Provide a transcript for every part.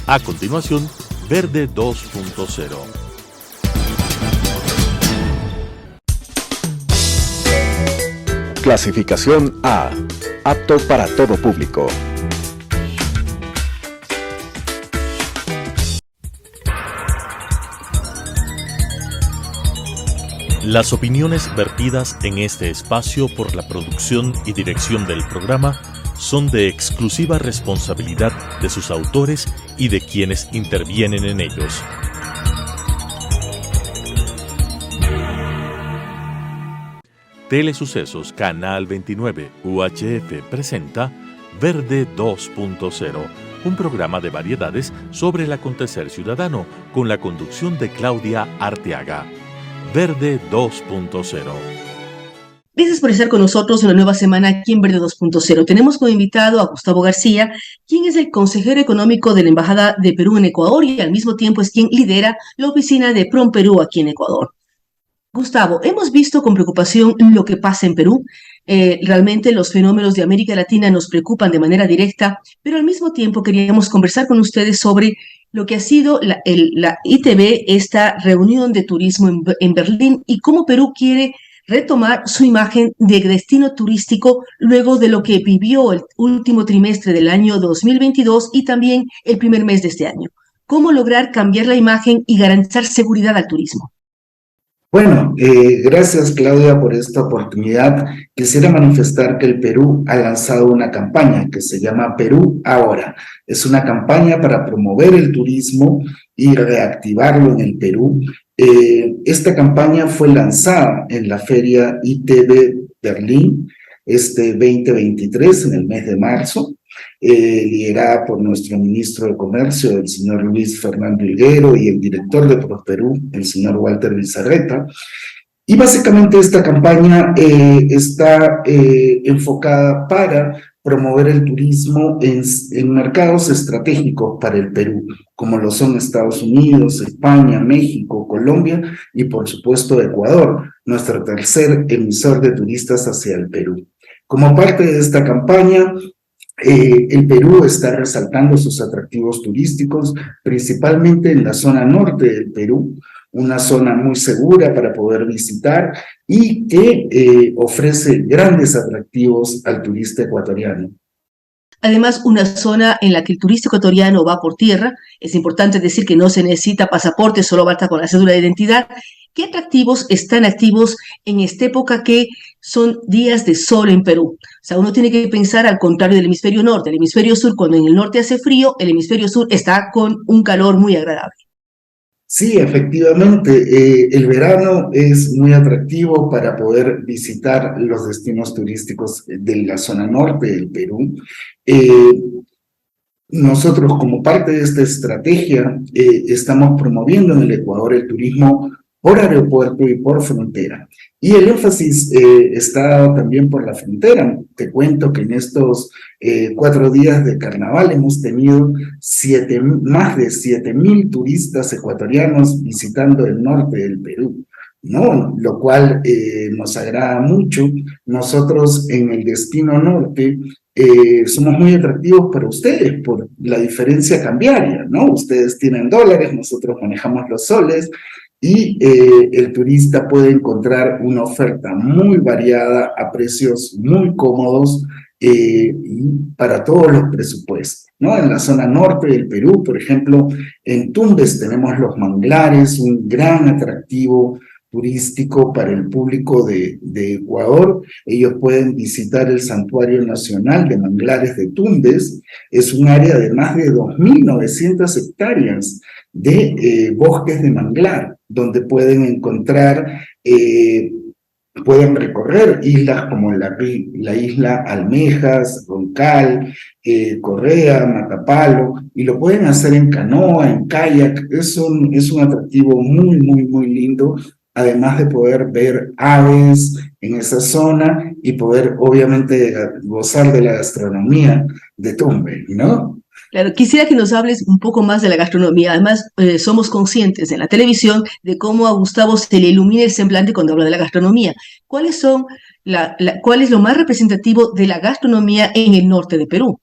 A continuación, Verde 2.0. Clasificación A. Apto para todo público. Las opiniones vertidas en este espacio por la producción y dirección del programa son de exclusiva responsabilidad de sus autores y de quienes intervienen en ellos. Telesucesos Canal 29 UHF presenta Verde 2.0, un programa de variedades sobre el acontecer ciudadano con la conducción de Claudia Arteaga. Verde 2.0. Gracias por estar con nosotros una nueva semana aquí en Verde 2.0. Tenemos como invitado a Gustavo García, quien es el consejero económico de la Embajada de Perú en Ecuador y al mismo tiempo es quien lidera la oficina de PROMPERÚ aquí en Ecuador. Gustavo, hemos visto con preocupación lo que pasa en Perú. Realmente los fenómenos de América Latina nos preocupan de manera directa, pero al mismo tiempo queríamos conversar con ustedes sobre lo que ha sido la ITB, esta reunión de turismo en Berlín, y cómo Perú quiere retomar su imagen de destino turístico luego de lo que vivió el último trimestre del año 2022 y también el primer mes de este año. ¿Cómo lograr cambiar la imagen y garantizar seguridad al turismo? Bueno, gracias Claudia por esta oportunidad. Quisiera manifestar que el Perú ha lanzado una campaña que se llama Perú Ahora. Es una campaña para promover el turismo y reactivarlo en el Perú. Esta campaña fue lanzada en la Feria ITB Berlín, 2023, en el mes de marzo. Liderada por nuestro ministro de Comercio, el señor Luis Fernando Higuero, y el director de PROSPERÚ, el señor Walter Bizarreta. Y básicamente esta campaña está enfocada para promover el turismo en mercados estratégicos para el Perú, como lo son Estados Unidos, España, México, Colombia y por supuesto Ecuador, nuestro tercer emisor de turistas hacia el Perú. Como parte de esta campaña, el Perú está resaltando sus atractivos turísticos, principalmente en la zona norte del Perú, una zona muy segura para poder visitar y que ofrece grandes atractivos al turista ecuatoriano. Además, una zona en la que el turista ecuatoriano va por tierra. Es importante decir que no se necesita pasaporte, solo basta con la cédula de identidad. ¿Qué atractivos están activos en esta época que son días de sol en Perú? O sea, uno tiene que pensar al contrario del hemisferio norte. El hemisferio sur, cuando en el norte hace frío, el hemisferio sur está con un calor muy agradable. Sí, efectivamente, el verano es muy atractivo para poder visitar los destinos turísticos de la zona norte del Perú. Nosotros, como parte de esta estrategia, estamos promoviendo en el Ecuador el turismo por aeropuerto y por frontera. Y el énfasis está también por la frontera. Te cuento que en estos 4 días de carnaval hemos tenido más de 7,000 turistas ecuatorianos visitando el norte del Perú, ¿no? Lo cual nos agrada mucho. Nosotros en el destino norte somos muy atractivos para ustedes por la diferencia cambiaria, ¿no? Ustedes tienen dólares, nosotros manejamos los soles, y el turista puede encontrar una oferta muy variada a precios muy cómodos y para todos los presupuestos, ¿no? En la zona norte del Perú, por ejemplo, en Tumbes tenemos los manglares, un gran atractivo turístico para el público de Ecuador. Ellos pueden visitar el Santuario Nacional de Manglares de Tumbes. Es un área de más de 2.900 hectáreas de bosques de manglar, donde pueden encontrar, pueden recorrer islas como la isla Almejas, Roncal, Correa, Matapalo, y lo pueden hacer en canoa, en kayak. Es un atractivo muy, muy, muy lindo, además de poder ver aves en esa zona y poder, obviamente, gozar de la gastronomía de Tumbes, ¿no? Claro, quisiera que nos hables un poco más de la gastronomía. Además, somos conscientes en la televisión de cómo a Gustavo se le ilumina el semblante cuando habla de la gastronomía. ¿Cuál es lo más representativo de la gastronomía en el norte de Perú?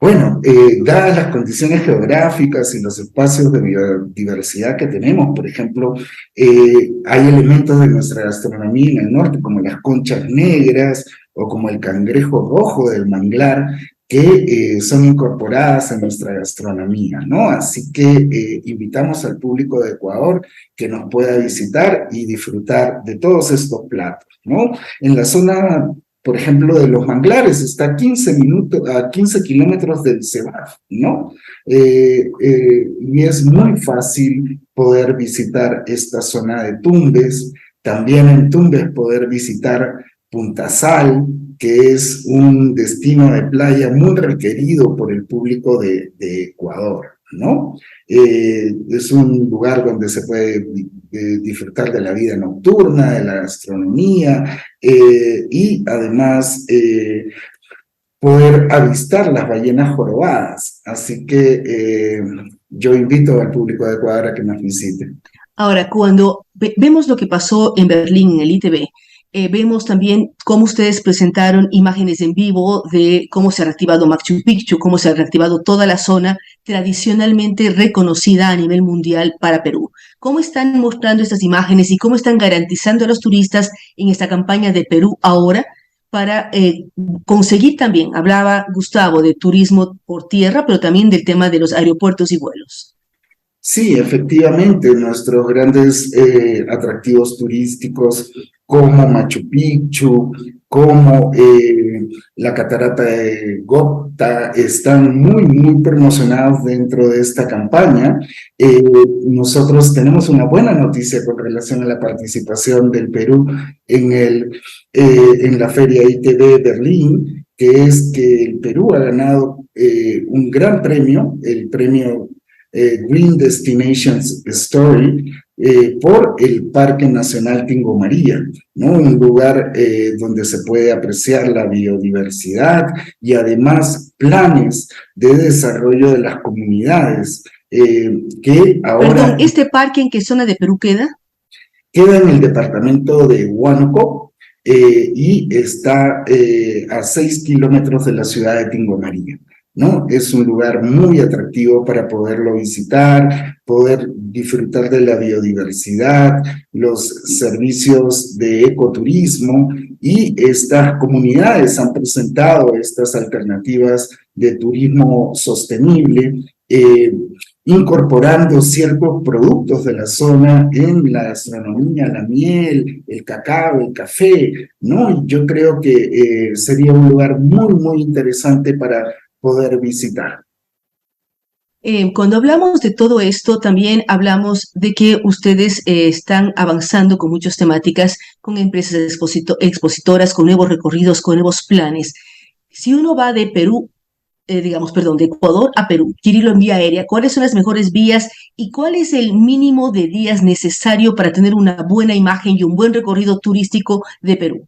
Bueno, dadas las condiciones geográficas y los espacios de biodiversidad que tenemos, por ejemplo, hay elementos de nuestra gastronomía en el norte, como las conchas negras o como el cangrejo rojo del manglar, que son incorporadas en nuestra gastronomía, ¿no? Así que invitamos al público de Ecuador que nos pueda visitar y disfrutar de todos estos platos, ¿no? En la zona, por ejemplo, de los manglares, está a 15 kilómetros del Cebaf, ¿no? Y es muy fácil poder visitar esta zona de Tumbes, también en Tumbes poder visitar Punta Sal, que es un destino de playa muy requerido por el público de Ecuador, ¿no? Es un lugar donde se puede disfrutar de la vida nocturna, de la gastronomía, y además poder avistar las ballenas jorobadas. Así que yo invito al público de Ecuador a que nos visite. Ahora, cuando vemos lo que pasó en Berlín, en el ITB, vemos también cómo ustedes presentaron imágenes en vivo de cómo se ha reactivado Machu Picchu, cómo se ha reactivado toda la zona tradicionalmente reconocida a nivel mundial para Perú. ¿Cómo están mostrando estas imágenes y cómo están garantizando a los turistas en esta campaña de Perú ahora para conseguir también, hablaba Gustavo, de turismo por tierra, pero también del tema de los aeropuertos y vuelos? Sí, efectivamente, nuestros grandes atractivos turísticos como Machu Picchu, como la catarata de Gopta, están muy promocionados dentro de esta campaña. Nosotros tenemos una buena noticia con relación a la participación del Perú en la Feria ITB Berlín, que es que el Perú ha ganado un gran premio, el premio Green Destinations Story, por el Parque Nacional Tingo María, ¿no? Un lugar donde se puede apreciar la biodiversidad y además planes de desarrollo de las comunidades que ahora... Perdón, ¿este parque en qué zona de Perú queda? Queda en el departamento de Huánuco y está a 6 kilómetros de la ciudad de Tingo María, ¿no? Es un lugar muy atractivo para poderlo visitar, poder disfrutar de la biodiversidad, los servicios de ecoturismo, y estas comunidades han presentado estas alternativas de turismo sostenible, incorporando ciertos productos de la zona en la gastronomía, la miel, el cacao, el café, ¿no? Y yo creo que sería un lugar muy interesante para poder visitar. Cuando hablamos de todo esto, también hablamos de que ustedes están avanzando con muchas temáticas, con empresas expositoras, con nuevos recorridos, con nuevos planes. Si uno va de Perú, de Ecuador a Perú, quiere irlo en vía aérea, ¿cuáles son las mejores vías y cuál es el mínimo de días necesario para tener una buena imagen y un buen recorrido turístico de Perú?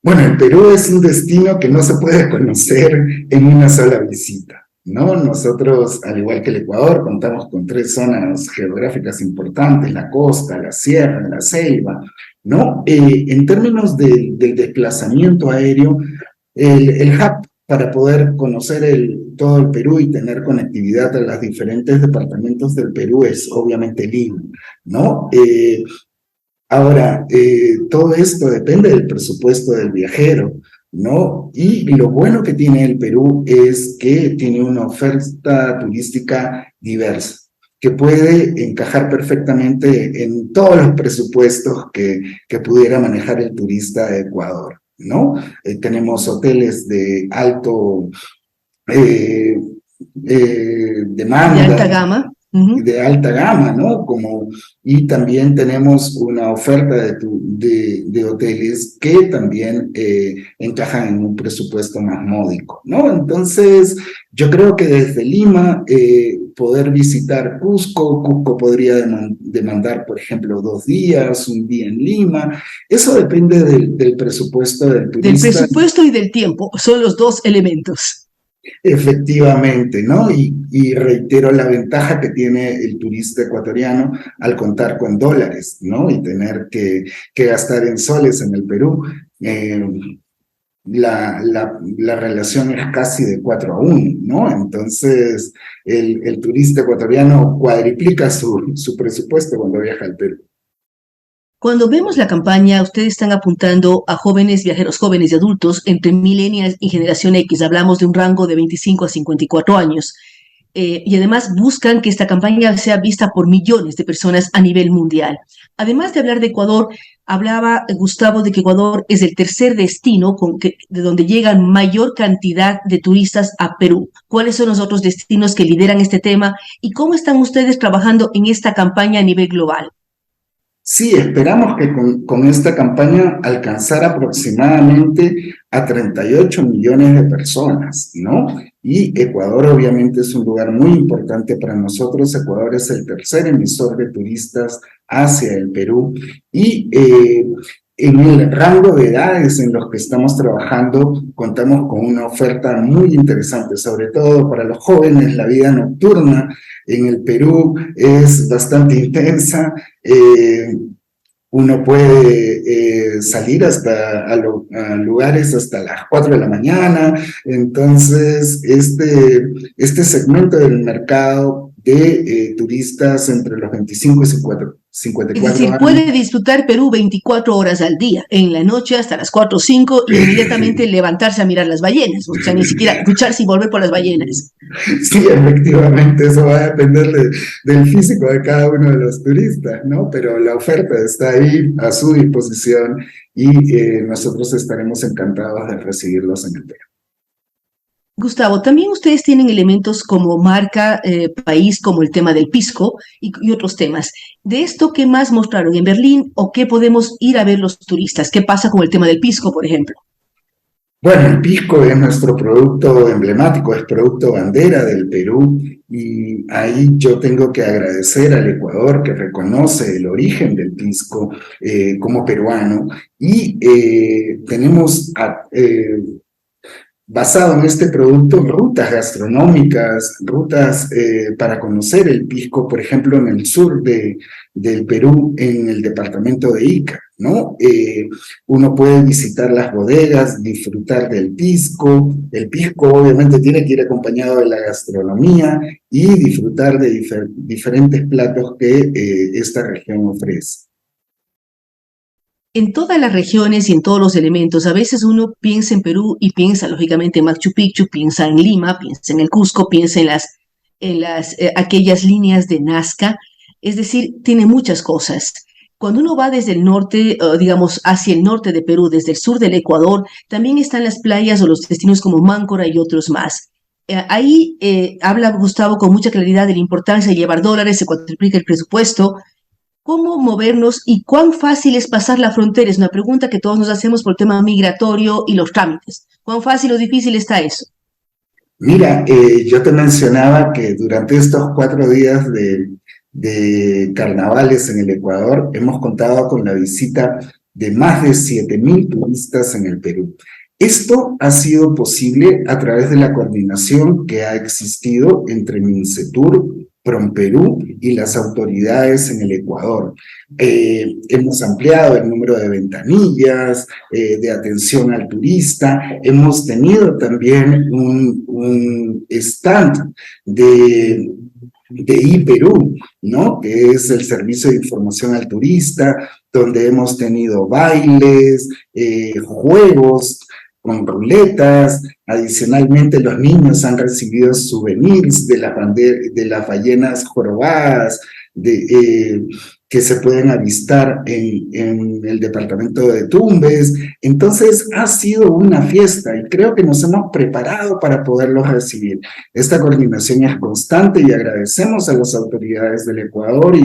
Bueno, el Perú es un destino que no se puede conocer en una sola visita, ¿no? Nosotros, al igual que el Ecuador, contamos con 3 zonas geográficas importantes: la costa, la sierra, la selva, ¿no? En términos del desplazamiento aéreo, el hub para poder conocer todo el Perú y tener conectividad a los diferentes departamentos del Perú es obviamente Lima, ¿no? Ahora, todo esto depende del presupuesto del viajero, ¿no? Y lo bueno que tiene el Perú es que tiene una oferta turística diversa, que puede encajar perfectamente en todos los presupuestos que pudiera manejar el turista de Ecuador, ¿no? Tenemos hoteles de alto demanda. De alta gama. De alta gama, ¿no? Y también tenemos una oferta de hoteles que también encajan en un presupuesto más módico, ¿no? Entonces, yo creo que desde Lima poder visitar Cusco podría demandar, por ejemplo, 2 días, un día en Lima. Eso depende del presupuesto del turista. Del presupuesto y del tiempo, son los 2 elementos. Efectivamente, ¿no? Y reitero la ventaja que tiene el turista ecuatoriano al contar con dólares, ¿no? Y tener que gastar en soles en el Perú. la relación es casi de 4-1, ¿no? Entonces, el turista ecuatoriano cuadriplica su presupuesto cuando viaja al Perú. Cuando vemos la campaña, ustedes están apuntando a jóvenes, viajeros jóvenes y adultos entre millennials y generación X. Hablamos de un rango de 25 a 54 años. Y además buscan que esta campaña sea vista por millones de personas a nivel mundial. Además de hablar de Ecuador, hablaba Gustavo de que Ecuador es el tercer destino de donde llegan mayor cantidad de turistas a Perú. ¿Cuáles son los otros destinos que lideran este tema y cómo están ustedes trabajando en esta campaña a nivel global? Sí, esperamos que con esta campaña alcanzar aproximadamente a 38 millones de personas, ¿no? Y Ecuador obviamente es un lugar muy importante para nosotros. Ecuador es el tercer emisor de turistas hacia el Perú y en el rango de edades en los que estamos trabajando contamos con una oferta muy interesante, sobre todo para los jóvenes. La vida nocturna en el Perú es bastante intensa. Uno puede salir a lugares hasta las 4 de la mañana. Entonces, este segmento del mercado de turistas entre los 25 y 54 Es decir, años. puede disfrutar Perú 24 horas al día, en la noche hasta las 4 o 5 y inmediatamente levantarse a mirar las ballenas, o sea, ni siquiera ducharse y volver por las ballenas. Sí, efectivamente, eso va a depender del físico de cada uno de los turistas, ¿no? Pero la oferta está ahí a su disposición y nosotros estaremos encantados de recibirlos en el Perú. Gustavo, también ustedes tienen elementos como marca, país, como el tema del pisco y otros temas. De esto, ¿qué más mostraron en Berlín o qué podemos ir a ver los turistas? ¿Qué pasa con el tema del pisco, por ejemplo? Bueno, el pisco es nuestro producto emblemático, es producto bandera del Perú y ahí yo tengo que agradecer al Ecuador que reconoce el origen del pisco como peruano y tenemos basado en este producto, rutas gastronómicas, rutas para conocer el pisco, por ejemplo, en el sur del Perú, en el departamento de Ica, ¿no? Uno puede visitar las bodegas, disfrutar del pisco. El pisco obviamente tiene que ir acompañado de la gastronomía y disfrutar de diferentes platos que esta región ofrece. En todas las regiones y en todos los elementos, a veces uno piensa en Perú y piensa lógicamente en Machu Picchu, piensa en Lima, piensa en el Cusco, piensa en aquellas líneas de Nazca, es decir, tiene muchas cosas. Cuando uno va desde el norte, digamos, hacia el norte de Perú, desde el sur del Ecuador, también están las playas o los destinos como Máncora y otros más. Ahí habla Gustavo con mucha claridad de la importancia de llevar dólares, se cuatriplica el presupuesto. ¿Cómo movernos y cuán fácil es pasar la frontera? Es una pregunta que todos nos hacemos por el tema migratorio y los trámites. ¿Cuán fácil o difícil está eso? Mira, yo te mencionaba que durante estos 4 días de carnavales en el Ecuador hemos contado con la visita de más de 7,000 turistas en el Perú. Esto ha sido posible a través de la coordinación que ha existido entre Mincetur, PROMPERÚ y las autoridades en el Ecuador. Hemos ampliado el número de ventanillas, de atención al turista. Hemos tenido también un stand de iPerú, ¿no? Que es el servicio de información al turista, donde hemos tenido bailes, juegos con ruletas. Adicionalmente, los niños han recibido souvenirs de las ballenas jorobadas que se pueden avistar en el departamento de Tumbes. Entonces, ha sido una fiesta y creo que nos hemos preparado para poderlos recibir. Esta coordinación es constante y agradecemos a las autoridades del Ecuador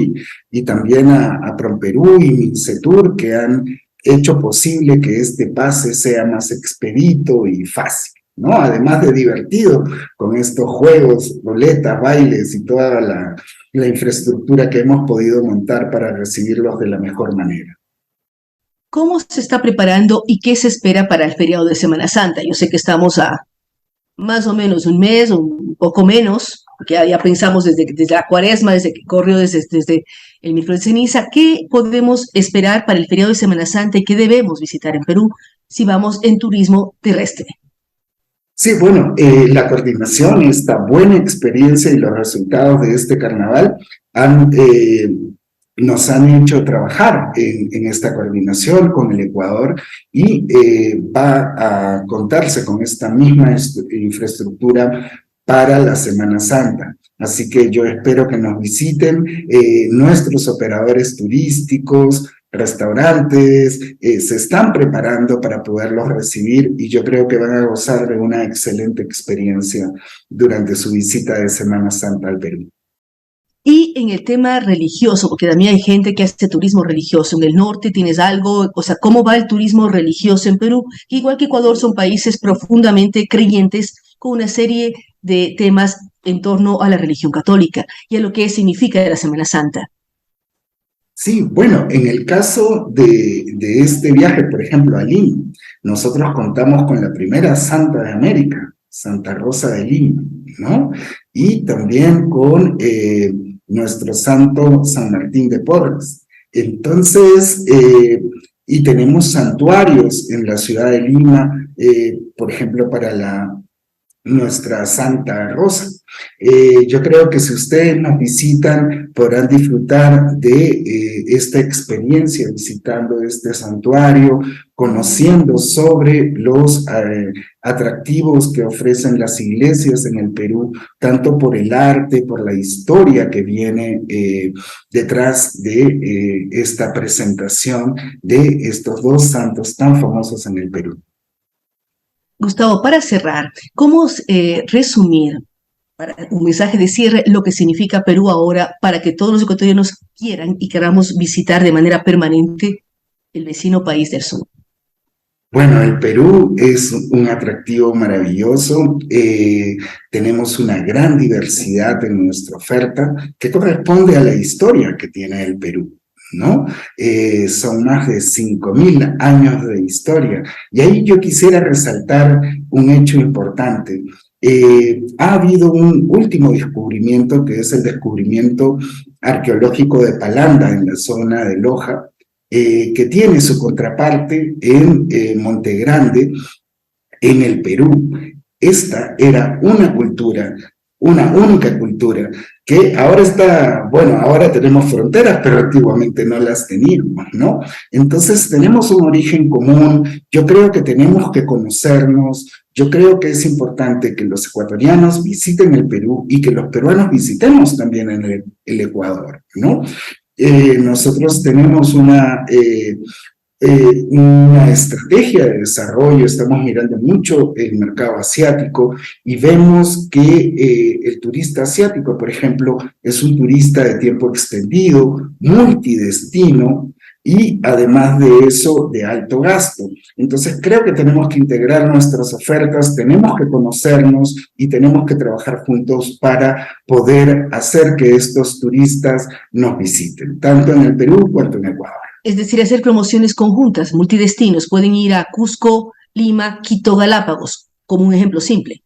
y también a PROMPERÚ y Mincetur que han hecho posible que este pase sea más expedito y fácil, ¿no? Además de divertido con estos juegos, ruletas, bailes y toda la infraestructura que hemos podido montar para recibirlos de la mejor manera. ¿Cómo se está preparando y qué se espera para el feriado de Semana Santa? Yo sé que estamos a más o menos un mes o un poco menos, porque ya pensamos desde la cuaresma, desde que corrió desde el miércoles de ceniza. ¿Qué podemos esperar para el feriado de Semana Santa y qué debemos visitar en Perú si vamos en turismo terrestre? Sí, bueno, la coordinación, esta buena experiencia y los resultados de este carnaval nos han hecho trabajar en esta coordinación con el Ecuador y va a contarse con esta misma infraestructura para la Semana Santa. Así que yo espero que nos visiten nuestros operadores turísticos, restaurantes, se están preparando para poderlos recibir y yo creo que van a gozar de una excelente experiencia durante su visita de Semana Santa al Perú. Y en el tema religioso, porque también hay gente que hace turismo religioso. En el norte tienes algo, o sea, ¿cómo va el turismo religioso en Perú? Que igual que Ecuador son países profundamente creyentes con una serie de temas en torno a la religión católica y a lo que significa la Semana Santa. Sí, bueno, en el caso de este viaje, por ejemplo, a Lima, nosotros contamos con la primera santa de América, Santa Rosa de Lima, ¿no? Y también con nuestro santo San Martín de Porres. Entonces, y tenemos santuarios en la ciudad de Lima, por ejemplo, para nuestra Santa Rosa. Yo creo que si ustedes nos visitan, podrán disfrutar de esta experiencia visitando este santuario, conociendo sobre los atractivos que ofrecen las iglesias en el Perú, tanto por el arte, por la historia que viene detrás de esta presentación de estos dos santos tan famosos en el Perú. Gustavo, para cerrar, ¿cómo resumir, para un mensaje de cierre, lo que significa Perú ahora para que todos los ecuatorianos quieran y queramos visitar de manera permanente el vecino país del sur? Bueno, el Perú es un atractivo maravilloso, tenemos una gran diversidad en nuestra oferta que corresponde a la historia que tiene el Perú, ¿no? Son más de 5.000 años de historia. Y ahí yo quisiera resaltar un hecho importante. Ha habido un último descubrimiento, que es el descubrimiento arqueológico de Palanda, en la zona de Loja, que tiene su contraparte en Monte Grande, en el Perú. Esta era una cultura, una única cultura, que ahora está, bueno, ahora tenemos fronteras, pero antiguamente no las teníamos, ¿no? Entonces tenemos un origen común, yo creo que tenemos que conocernos, yo creo que es importante que los ecuatorianos visiten el Perú y que los peruanos visitemos también el Ecuador, ¿no? Nosotros tenemos una estrategia de desarrollo, estamos mirando mucho el mercado asiático y vemos que el turista asiático, por ejemplo, es un turista de tiempo extendido, multidestino y además de eso, de alto gasto. Entonces creo que tenemos que integrar nuestras ofertas, tenemos que conocernos y tenemos que trabajar juntos para poder hacer que estos turistas nos visiten, tanto en el Perú cuanto en Ecuador. Es decir, hacer promociones conjuntas, multidestinos. Pueden ir a Cusco, Lima, Quito, Galápagos, como un ejemplo simple.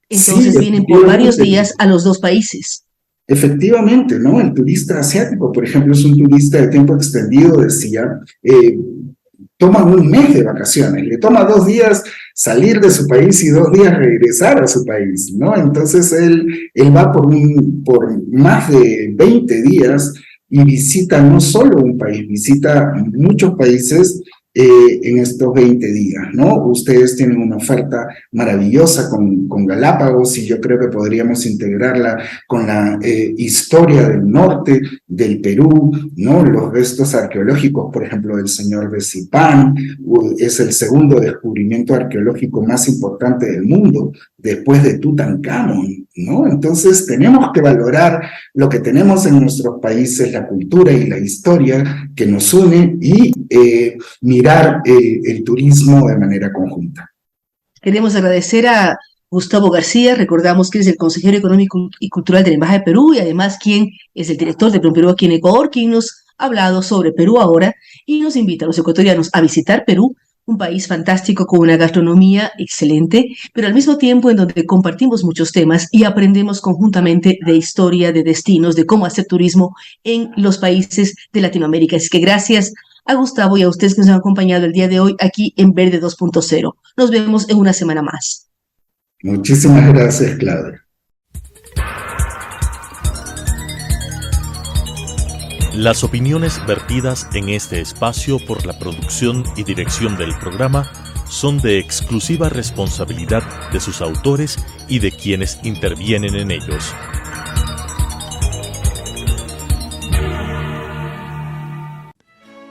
Entonces Sí, vienen por varios días a los dos países. Efectivamente, ¿no? El turista asiático, por ejemplo, es un turista de tiempo extendido, decía, toma un mes de vacaciones, le toma 2 días salir de su país y 2 días regresar a su país, ¿no? Entonces él va por más de 20 días y visita no solo un país, visita muchos países en estos 20 días, ¿no? Ustedes tienen una oferta maravillosa con Galápagos y yo creo que podríamos integrarla con la historia del norte del Perú, ¿no? Los restos arqueológicos, por ejemplo, del señor de Zipán, es el segundo descubrimiento arqueológico más importante del mundo, después de Tutankamón, ¿no? Entonces tenemos que valorar lo que tenemos en nuestros países, la cultura y la historia que nos une y mirar el turismo de manera conjunta. Queremos agradecer a Gustavo García, recordamos que es el consejero económico y cultural de la Embajada de Perú y además quien es el director de Perú aquí en Ecuador, quien nos ha hablado sobre Perú ahora y nos invita a los ecuatorianos a visitar Perú, un país fantástico con una gastronomía excelente, pero al mismo tiempo en donde compartimos muchos temas y aprendemos conjuntamente de historia, de destinos, de cómo hacer turismo en los países de Latinoamérica. Así que gracias a Gustavo y a ustedes que nos han acompañado el día de hoy aquí en Verde 2.0. Nos vemos en una semana más. Muchísimas gracias, Claudia. Las opiniones vertidas en este espacio por la producción y dirección del programa son de exclusiva responsabilidad de sus autores y de quienes intervienen en ellos.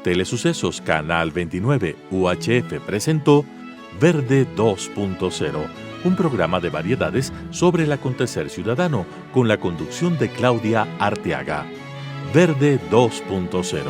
Telesucesos Canal 29 UHF presentó Verde 2.0, un programa de variedades sobre el acontecer ciudadano con la conducción de Claudia Arteaga. Verde 2.0.